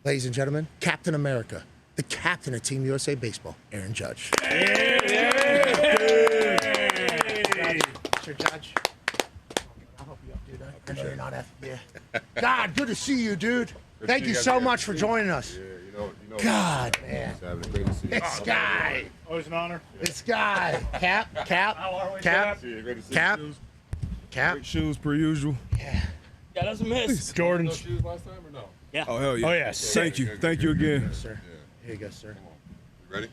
Ladies and gentlemen, Captain America, the captain of Team USA Baseball, Aaron Judge. Mr. Judge. I'll help you up, dude. I'm sure you're not after. Yeah. God, good to see you, dude. Thank you so much for joining us. Yeah, you know. God, man. Great to see you. It's Guy. Always an honor. It's Guy. Cap. Great to see Cap. you. Cap. Great shoes per usual. Yeah. Yeah, that's a miss. Jordans. Shoes last time or no? Yeah. Oh, hell yeah. Oh, yeah. Thank you. Thank you again. Yes, sir. Here you go, sir. You ready?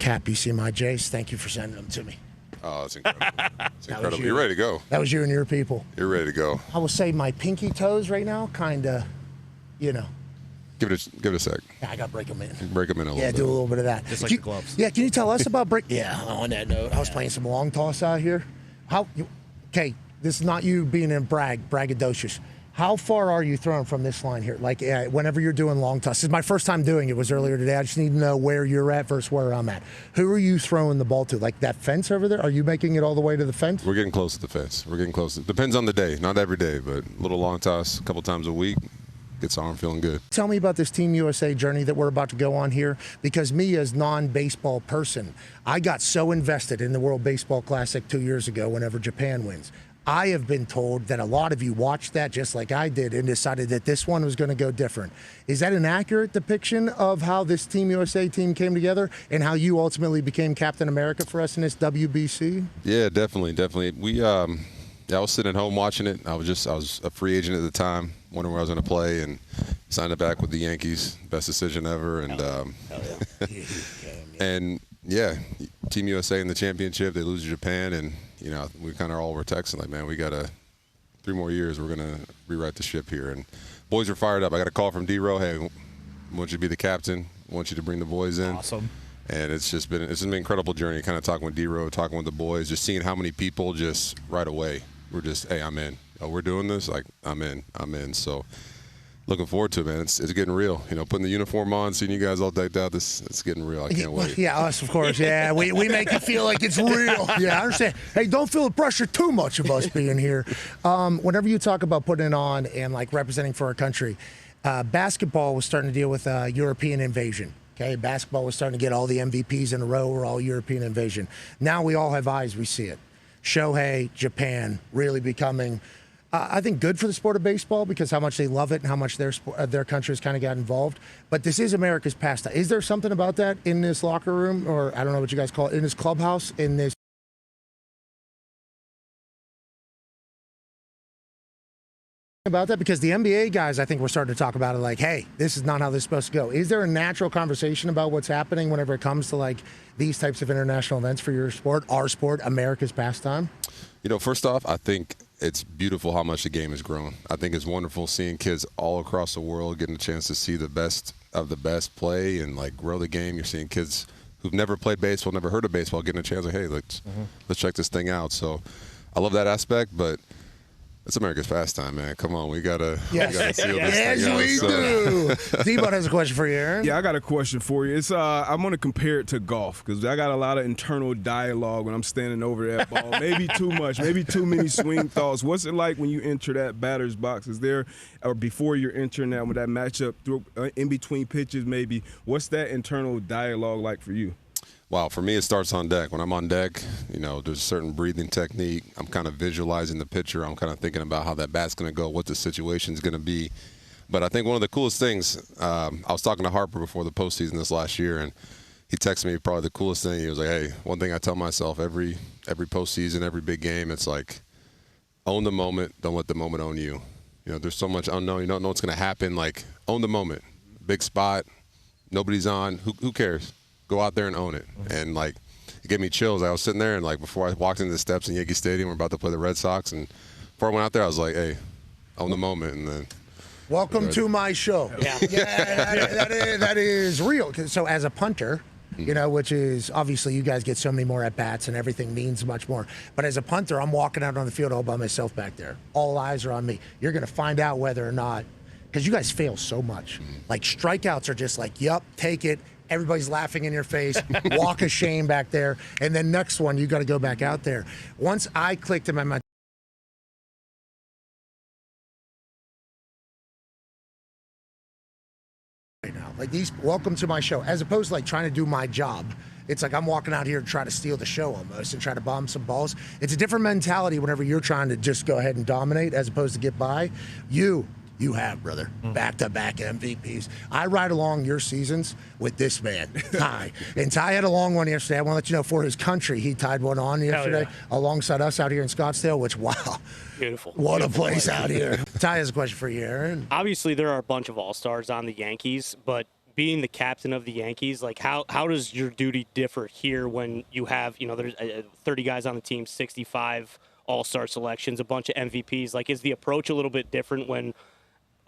Cap, you see my Jays? Thank you for sending them to me. Oh, that's incredible. It's incredible. you. You're ready to go. That was you and your people. You're ready to go. I will say my pinky toes right now, kind of, Give it a sec. Yeah, I got to break them in. Break them in a little Yeah, bit. do a little bit of that. Just like the gloves. Yeah, can you tell us about break? Yeah, on that note, I was playing some long toss out here. Okay, this is not you being in braggadocious. How far are you throwing from this line here? Like, whenever you're doing long toss. This is my first time doing it. It was earlier today. I just need to know where you're at versus where I'm at. Who are you throwing the ball to? Like that fence over there? Are you making it all the way to the fence? We're getting close to the fence. We're getting close. It depends on the day. Not every day, but a little long toss a couple times a week. Gets the arm feeling good. Tell me about this Team USA journey that we're about to go on here, because me as non-baseball person, I got so invested in the World Baseball Classic 2 years ago whenever Japan wins. I have been told that a lot of you watched that just like I did and decided that this one was going to go different. Is that an accurate depiction of how this Team USA team came together and how you ultimately became Captain America for us in this WBC? Yeah, definitely. I was sitting at home watching it. I was a free agent at the time, wondering where I was going to play, and signed it back with the Yankees. Best decision ever. And and yeah, Team USA in the championship. They lose to Japan, and we kind of all were texting like, man, we got 3 more years. We're gonna rewrite the ship here. And boys are fired up. I got a call from D-Row. Hey, I want you to be the captain. I want you to bring the boys in. Awesome. And it's been an incredible journey. Kind of talking with D-Row, talking with the boys, just seeing how many people just right away were just, hey, I'm in. Oh, we're doing this. Like, I'm in. So looking forward to it, man. It's getting real. Putting the uniform on, seeing you guys all decked out. It's getting real. I can't wait. Yeah, us, of course. Yeah, we make it feel like it's real. Yeah, I understand. Hey, don't feel the pressure too much of us being here. Whenever you talk about putting it on and like representing for our country, basketball was starting to deal with European invasion. Okay, basketball was starting to get all the MVPs in a row were all European invasion. Now we all have eyes. We see it. Shohei, Japan, really becoming, I think, good for the sport of baseball because how much they love it and how much their countries kind of got involved. But this is America's pastime. Is there something about that in this locker room, or I don't know what you guys call it, in this clubhouse, in this? About that, because the NBA guys, I think, we're starting to talk about it like, hey, this is not how this is supposed to go. Is there a natural conversation about what's happening whenever it comes to like these types of international events for your sport, our sport, America's pastime? First off, I think it's beautiful how much the game has grown. I think it's wonderful seeing kids all across the world getting a chance to see the best of the best play and like grow the game. You're seeing kids who've never played baseball, never heard of baseball, getting a chance like, hey, let's check this thing out. So I love that aspect, but it's America's pastime, man. Come on, we gotta seal this thing out. Yes, we do. D-Bud has a question for you, Aaron. Yeah, I got a question for you. It's I'm gonna compare it to golf because I got a lot of internal dialogue when I'm standing over that ball. Maybe too much, maybe too many swing thoughts. What's it like when you enter that batter's box? Is there, or before you're entering that, when that matchup through in between pitches, maybe? What's that internal dialogue like for you? Wow, for me, it starts on deck. When I'm on deck, there's a certain breathing technique. I'm kind of visualizing the pitcher. I'm kind of thinking about how that bat's going to go, what the situation's going to be. But I think one of the coolest things, I was talking to Harper before the postseason this last year, and he texted me probably the coolest thing. He was like, hey, one thing I tell myself every postseason, every big game, it's like, own the moment, don't let the moment own you. There's so much unknown. You don't know what's going to happen. Like, own the moment. Big spot, nobody's on. Who cares? Go out there and own it. And, like, it gave me chills. I was sitting there, and, like, before I walked into the steps in Yankee Stadium, we're about to play the Red Sox, and before I went out there, I was like, hey, own the moment. And then welcome to my show. Yeah, that is real. So as a punter, which is obviously you guys get so many more at-bats and everything means much more. But as a punter, I'm walking out on the field all by myself back there. All eyes are on me. You're going to find out whether or not, because you guys fail so much. Like, strikeouts are just like, yup, take it. Everybody's laughing in your face, walk of shame back there, and then next one, you got to go back out there. Once I clicked in my mind, right now. Like welcome to my show, as opposed to like trying to do my job. It's like I'm walking out here to try to steal the show almost and try to bomb some balls. It's a different mentality whenever you're trying to just go ahead and dominate as opposed to get by. You have, brother, back-to-back MVPs. I ride along your seasons with this man, Ty. And Ty had a long one yesterday. I want to let you know, for his country, he tied one on yesterday alongside us out here in Scottsdale, which, wow. Beautiful. What a place out here. Ty has a question for you, Aaron. Obviously, there are a bunch of all-stars on the Yankees, but being the captain of the Yankees, like how does your duty differ here when you have, there's 30 guys on the team, 65 all-star selections, a bunch of MVPs? Like, is the approach a little bit different when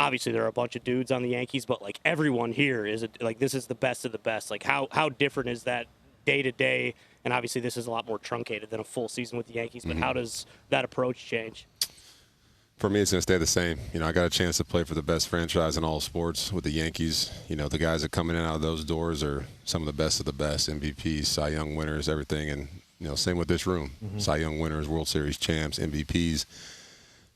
obviously there are a bunch of dudes on the Yankees, but like everyone here is this is the best of the best? Like how different is that day to day? And obviously this is a lot more truncated than a full season with the Yankees, but how does that approach change? For me, it's going to stay the same. I got a chance to play for the best franchise in all sports with the Yankees. The guys that come in and out of those doors are some of the best, MVPs, Cy Young winners, everything. And, same with this room. Cy Young winners, World Series champs, MVPs.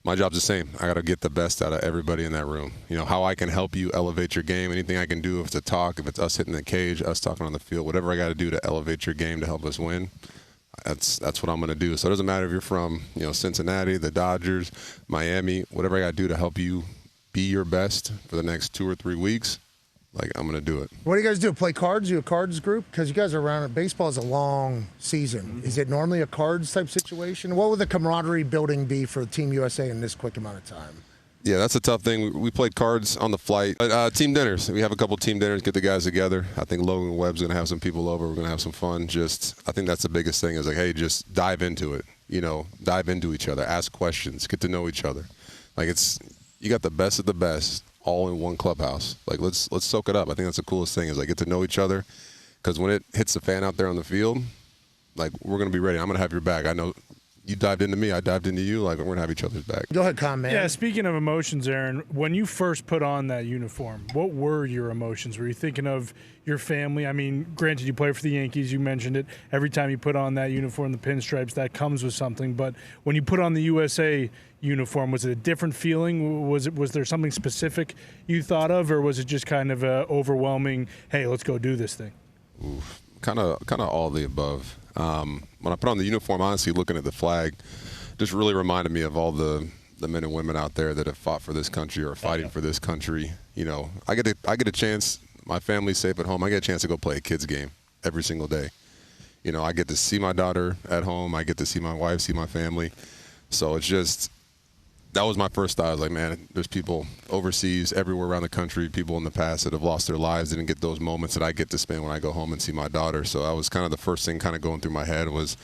My job's the same. I got to get the best out of everybody in that room. How I can help you elevate your game, anything I can do, if it's a talk, if it's us hitting the cage, us talking on the field, whatever I got to do to elevate your game to help us win, that's what I'm going to do. So it doesn't matter if you're from, Cincinnati, the Dodgers, Miami, whatever I got to do to help you be your best for the next 2 or 3 weeks, I'm going to do it. What do you guys do? Play cards? You a cards group? Because you guys are around. Baseball is a long season. Is it normally a cards type situation? What would the camaraderie building be for Team USA in this quick amount of time? Yeah, that's a tough thing. We played cards on the flight. Team dinners. We have a couple team dinners, get the guys together. I think Logan Webb's going to have some people over. We're going to have some fun. I think that's the biggest thing is hey, just dive into it. Dive into each other. Ask questions. Get to know each other. You got the best of the best all in one clubhouse. Let's soak it up. I think that's the coolest thing is get to know each other, because when it hits the fan out there on the field, we're going to be ready. I'm going to have your back. I know you dived into me, I dived into you. We're going to have each other's back. Go ahead, Con, man. Yeah, speaking of emotions, Aaron, when you first put on that uniform, what were your emotions? Were you thinking of your family? I mean, granted, you play for the Yankees. You mentioned it. Every time you put on that uniform, the pinstripes, that comes with something. But when you put on the USA uniform, was it a different feeling? Was there something specific you thought of, or was it just kind of a overwhelming, hey, let's go do this thing? Oof. Kind of all of the above. When I put on the uniform, honestly, looking at the flag, just really reminded me of all the men and women out there that have fought for this country or are fighting for this country. I get a chance. My family's safe at home. I get a chance to go play a kids game every single day. I get to see my daughter at home. I get to see my wife, see my family. So it's just, that was my first thought. I was like, man, there's people overseas, everywhere around the country, people in the past that have lost their lives, didn't get those moments that I get to spend when I go home and see my daughter. So that was kind of the first thing kind of going through my head was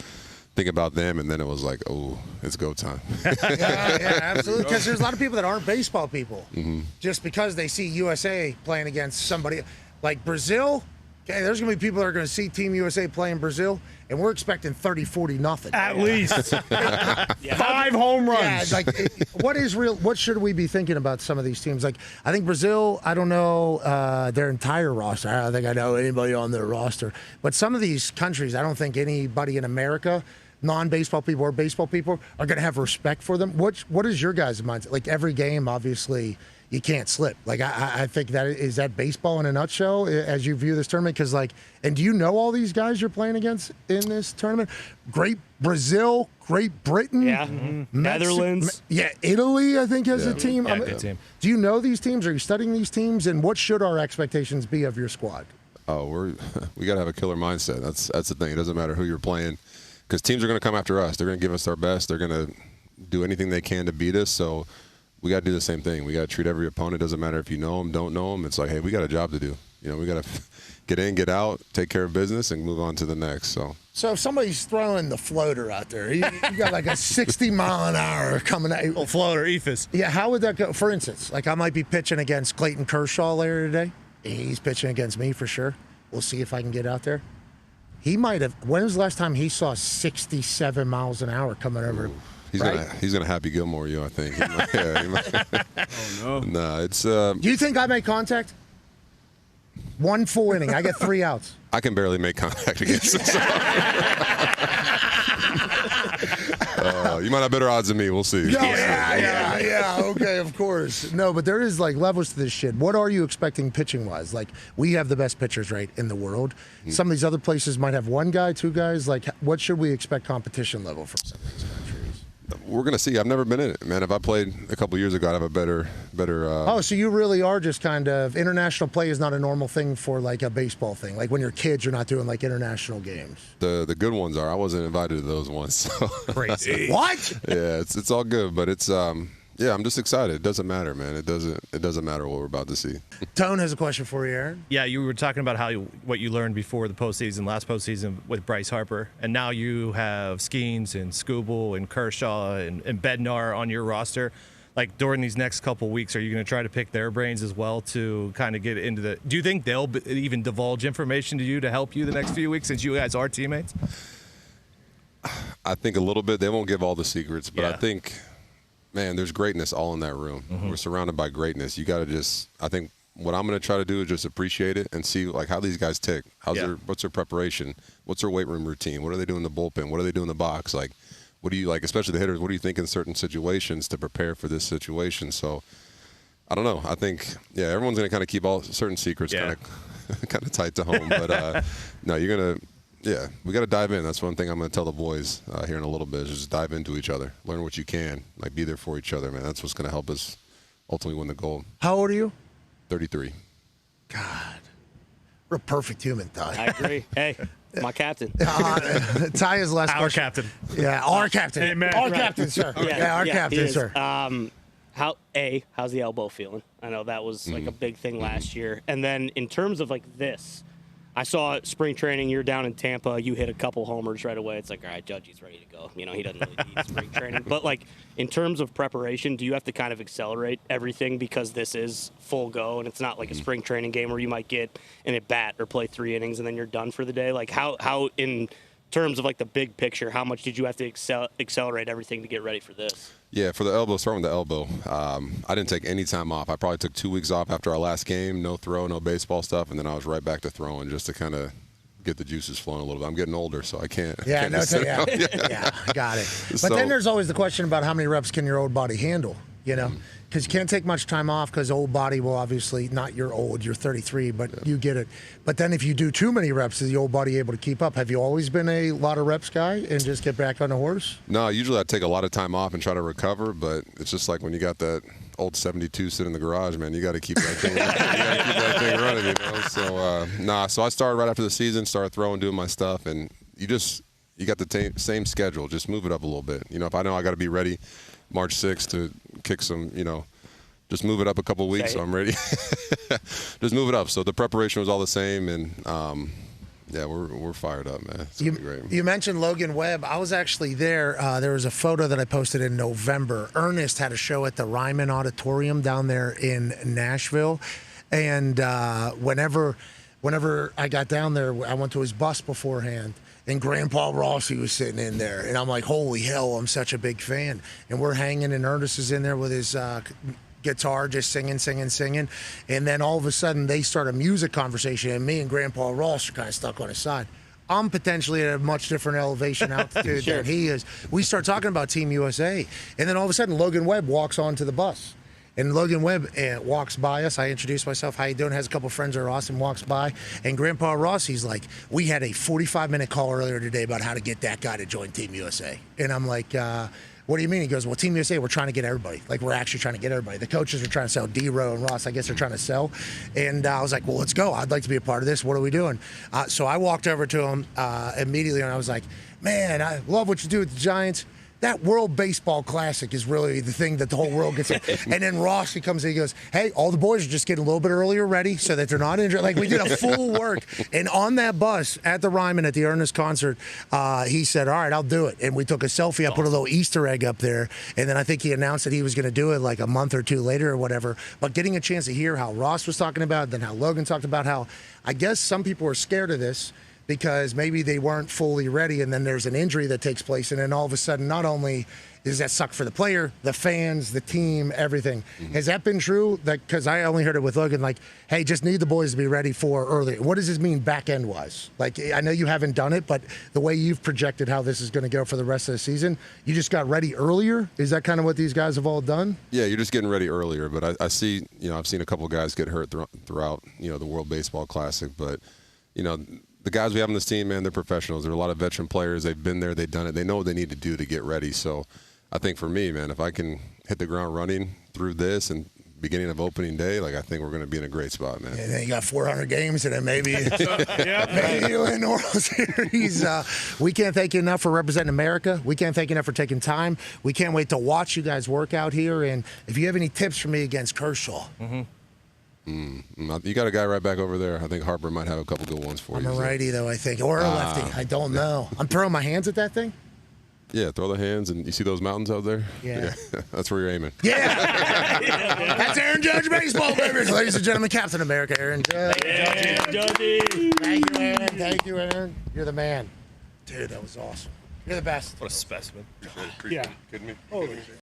think about them, and then it was like, oh, it's go time. yeah, absolutely. Because there's a lot of people that aren't baseball people. Just because they see USA playing against somebody like Brazil. Okay, there's going to be people that are going to see Team USA play in Brazil, and we're expecting 30-40-0. At least 5 home runs. Yeah, what is real? What should we be thinking about some of these teams? I think Brazil, I don't know their entire roster. I don't think I know anybody on their roster. But some of these countries, I don't think anybody in America, non-baseball people or baseball people, are going to have respect for them. What is your guys' mindset? Every game, obviously, you can't slip. I think is that baseball in a nutshell as you view this tournament? Because and do you know all these guys you're playing against in this tournament? Great Brazil, Great Britain, Netherlands, Italy. I think has a team. Yeah, good team. Do you know these teams? Are you studying these teams? And what should our expectations be of your squad? Oh, we got to have a killer mindset. That's the thing. It doesn't matter who you're playing, because teams are going to come after us. They're going to give us our best. They're going to do anything they can to beat us. So we got to do the same thing. We got to treat every opponent. Doesn't matter if you know them, don't know them. It's hey, we got a job to do. We got to get in, get out, take care of business, and move on to the next. So if somebody's throwing the floater out there, you got a 60-mile-an-hour coming at you. Oh, floater, Ephus. Yeah, how would that go? For instance, I might be pitching against Clayton Kershaw later today. He's pitching against me for sure. We'll see if I can get out there. He might have. When was the last time he saw 67 miles an hour coming over? He's gonna Happy Gilmore you, I think. He might. Oh no. No, it's. Do you think I make contact? 1 full inning, I get 3 outs. I can barely make contact against him. You might have better odds than me. We'll see. Yeah. Okay, of course. No, but there is like levels to this shit. What are you expecting pitching wise? Like we have the best pitchers, right, in the world. Some of these other places might have one guy, two guys. Like, what should we expect competition level from some of these countries? We're gonna see. I've never been in it, man. If I played a couple years ago, I'd have a better. Oh, so you really are just kind of international play is not a normal thing for like a baseball thing. Like when you're kids, you're not doing like international games. The good ones are. I wasn't invited to those ones. So. Crazy. What? Yeah, it's all good, but it's yeah, I'm just excited. It doesn't matter, man. It doesn't matter what we're about to see. Tone has a question for you, Aaron. Yeah, you were talking about what you learned before the postseason, last postseason with Bryce Harper, and now you have Skeens and Skubal and Kershaw and Bednar on your roster. Like during these next couple weeks, are you going to try to pick their brains as well to kind of get into the? Do you think they'll even divulge information to you to help you the next few weeks since you guys are teammates? I think a little bit. They won't give all the secrets, but Yeah. I think. Man, there's greatness all in that room. We're surrounded by greatness. You got to just, I think what I'm going to try to do is just appreciate it and see like how these guys tick. What's their preparation? What's their weight room routine? What are they doing in the bullpen? What do they do in the box? Like, what do you like, especially the hitters, what do you think in certain situations to prepare for this situation? So I don't know. I think, yeah, everyone's going to kind of keep all certain secrets kind of tight to home. But no, you're going to, yeah, we got to dive in. That's one thing I'm going to tell the boys here in a little bit is just dive into each other. Learn what you can. Like, be there for each other, man. That's what's going to help us ultimately win the gold. How old are you? 33. God. We're a perfect human, Ty. I agree. Hey, my captain. Ty is last Our question. captain. Yeah, our captain. Amen. Our Right. captain, sir. Our he captain, is. sir. How's the elbow feeling? I know that was like a big thing last year. And then in terms of like this, I saw spring training. You're down in Tampa. You hit a couple homers right away. It's like, all right, Judgy's ready to go. You know, he doesn't really need spring training. But like in terms of preparation, do you have to kind of accelerate everything because this is full go and it's not like a spring training game where you might get an at bat or play 3 innings and then you're done for the day? Like how in terms of like the big picture, how much did you have to accelerate everything to get ready for this? Yeah, for the elbow, starting with the elbow, I didn't take any time off. I probably took 2 weeks off after our last game, no throw, no baseball stuff, and then I was right back to throwing just to kind of get the juices flowing a little bit. I'm getting older, so I can't. Yeah, can't just sit down. yeah, got it. But So- then there's always the question about how many reps can your old body handle, you know? Because you can't take much time off because old body will obviously, not you're old, you're 33, but you get it. But then if you do too many reps, is the old body able to keep up? Have you always been a lot of reps guy and just get back on the horse? No, usually I take a lot of time off and try to recover, but it's just like when you got that old 72 sitting in the garage, man, you got to keep that thing, running, you know? So I started right after the season, started throwing, doing my stuff, and you got the same schedule. Just move it up a little bit. You know, if I know I got to be ready March 6th to kick some, you know, just move it up a couple of weeks so I'm ready. Just move it up. So the preparation was all the same, and yeah, we're fired up, man. It's gonna be great. You mentioned Logan Webb. I was actually there. There was a photo that I posted in November. Ernest had a show at the Ryman Auditorium down there in Nashville, and whenever I got down there, I went to his bus beforehand. And Grandpa Rossi was sitting in there. And I'm like, holy hell, I'm such a big fan. And we're hanging, and Ernest is in there with his guitar, just singing. And then all of a sudden, they start a music conversation, and me and Grandpa Ross are kind of stuck on his side. I'm potentially at a much different elevation altitude than he is. We start talking about Team USA. And then all of a sudden, Logan Webb walks onto the bus. And Logan Webb walks by us. I introduce myself. How you doing? Has a couple friends that are awesome. Walks by. And Grandpa Rossi's like, we had a 45-minute call earlier today about how to get that guy to join Team USA. And I'm like, what do you mean? He goes, well, Team USA, we're trying to get everybody. Like, we're actually trying to get everybody. The coaches are trying to sell D-Row and Ross. I guess they're trying to sell. And I was like, well, let's go. I'd like to be a part of this. What are we doing? So I walked over to him immediately, and I was like, man, I love what you do with the Giants. That World Baseball Classic is really the thing that the whole world gets. And then Ross, he comes in, he goes, hey, all the boys are just getting a little bit earlier ready so that they're not injured. Like, we did a full work. And on that bus at the Ryman at the Ernest concert, he said, all right, I'll do it. And we took a selfie. I put a little Easter egg up there. And then I think he announced that he was going to do it like a month or two later or whatever. But getting a chance to hear how Ross was talking about it, then how Logan talked about how I guess some people are scared of this because maybe they weren't fully ready, and then there's an injury that takes place, and then all of a sudden, not only does that suck for the player, the fans, the team, everything. Has that been true? Because I only heard it with Logan, like, hey, just need the boys to be ready for early. What does this mean back-end wise? Like, I know you haven't done it, but the way you've projected how this is going to go for the rest of the season, you just got ready earlier? Is that kind of what these guys have all done? Yeah, you're just getting ready earlier. But I see, I've seen a couple of guys get hurt throughout, the World Baseball Classic. But, the guys we have on this team, man, they're professionals. There are a lot of veteran players. They've been there. They've done it. They know what they need to do to get ready. So I think for me, man, if I can hit the ground running through this and beginning of opening day, like, I think we're going to be in a great spot, man. And then you got 400 games, and then maybe maybe you win the World Series. We can't thank you enough for representing America. We can't thank you enough for taking time. We can't wait to watch you guys work out here. And if you have any tips for me against Kershaw. You got a guy right back over there. I think Harper might have a couple good ones for you. I'm a righty, though, I think. Or a lefty. I don't know. I'm throwing my hands at that thing? Yeah, throw the hands, and you see those mountains out there? Yeah. That's where you're aiming. Yeah. That's Aaron Judge baseball, baby. Ladies and gentlemen, Captain America, Aaron Judge. Judgy. Thank you, Aaron. Thank you, Aaron. You're the man. Dude, that was awesome. You're the best. What a specimen. Yeah. Kidding me? Holy shit.